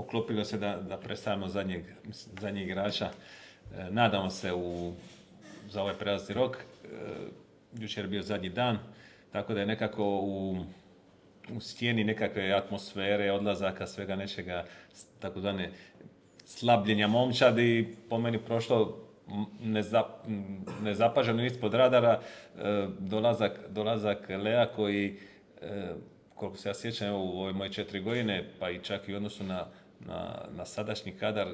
poklopilo se da predstavimo zadnjeg igrača. Nadamo se za ovaj prelazni rok. Jučer je bio zadnji dan, tako da je nekako u stijeni nekakve atmosfere, odlazaka, svega nečega, takozvane slabljenja momčadi, po meni prošlo nezapaženo ispod radara. Dolazak Lea koji, koliko se ja sjećam, evo, u ove moje 4 godine, pa i čak i u odnosu na sadašnji kadar,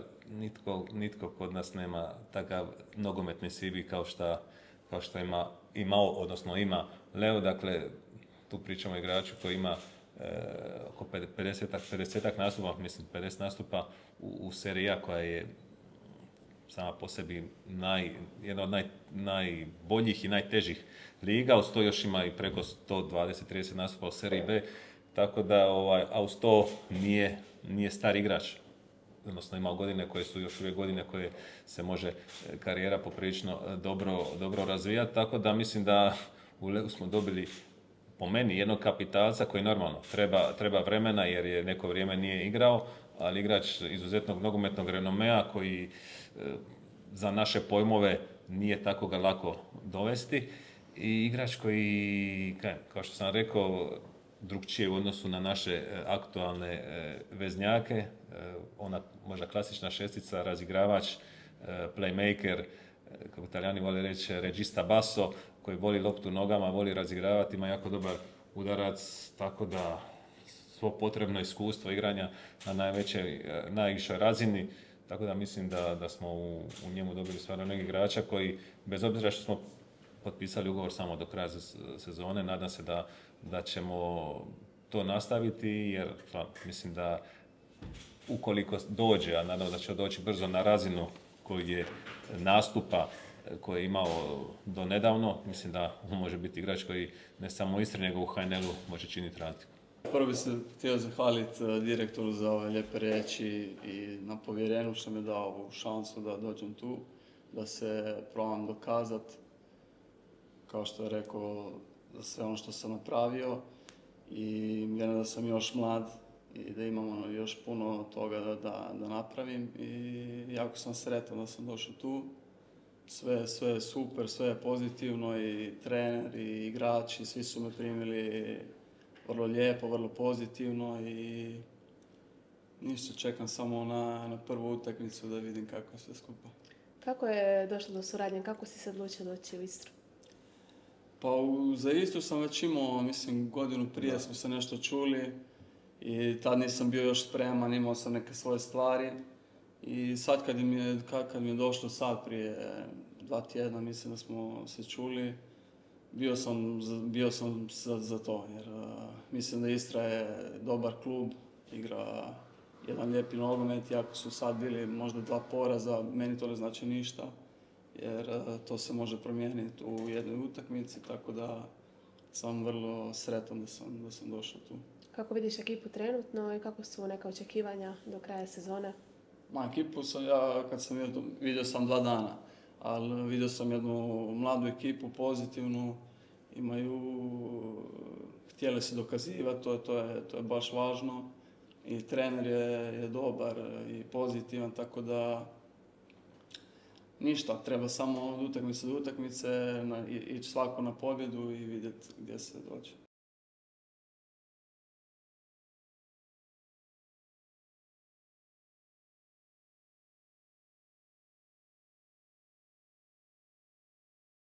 nitko kod nas nema takav nogometni CV kao što ima Leo. Dakle, tu pričamo o igraču koji ima oko 50 nastupa, mislim 50 nastupa u seriji A koja je sama po sebi jedna od najboljih i najtežih liga. Uz to još ima i preko 120-30 nastupa u seriji B, tako da, a uz to nije star igrač. Odnosno ima godine koje su još uvijek godine koje se može karijera poprilično dobro razvijati, tako da mislim da u Leu smo dobili, po meni, jednog kapitalca koji normalno treba vremena jer je neko vrijeme nije igrao, ali igrač izuzetnog nogometnog renomea koji za naše pojmove nije tako ga lako dovesti i igrač koji, kao što sam rekao, drugčije u odnosu na naše aktualne veznjake, ona možda klasična šestica, razigravač, playmaker, kako Italijani vole reći, regista basso, koji voli loptu nogama, voli razigravati, ima jako dobar udarac, tako da svo potrebno iskustvo igranja na najvišoj razini, tako da mislim da smo u njemu dobili stvarno nekih igrača koji, bez obzira što smo potpisali ugovor samo do kraja sezone, nadam se da ćemo to nastaviti, jer mislim da ukoliko dođe, a nadam da će doći brzo na razinu koju je nastupa koje je imao do nedavno, mislim da on može biti igrač koji ne samo u Istri, nego u HNL-u može činiti razliku. Prvo bih se htio zahvaliti direktoru za ove lijepe riječi i na povjerenju što mi je dao ovu šansu da dođem tu, da se probam dokazati, kao što je rekao, za sve ono što sam napravio i vjerujem da sam još mlad i da imamo još puno toga da napravim i jako sam sretan da sam došao tu. Sve je super, sve je pozitivno i trener i igrači, svi su me primili vrlo lijepo, vrlo pozitivno i ništa, čekam samo na prvu utakmicu da vidim kako je sve skupa. Kako je došlo do suradnje? Kako si se odlučio doći u Istru? Pa za Istru sam već imao, mislim, godinu prije smo se nešto čuli i tad nisam bio još spreman, imao sam neke svoje stvari i sad kad mi je došlo sad prije 2 tjedna, mislim da smo se čuli, bio sam za to, jer mislim da Istra je dobar klub, igra jedan lijepi nogomet, iako su sad bili možda 2 poraza, meni to ne znači ništa, jer to se može promijeniti u jednoj utakmici, tako da sam vrlo sretan da sam došao tu. Kako vidiš ekipu trenutno i kako su neka očekivanja do kraja sezone? Ekipu vidio sam 2 dana, ali vidio sam jednu mladu ekipu, pozitivnu, htjeli se dokazivati, to je baš važno i trener je dobar i pozitivan, tako da ništa, treba samo od utakmice do utakmice ići svako na pobjedu i vidjeti gdje se dođe.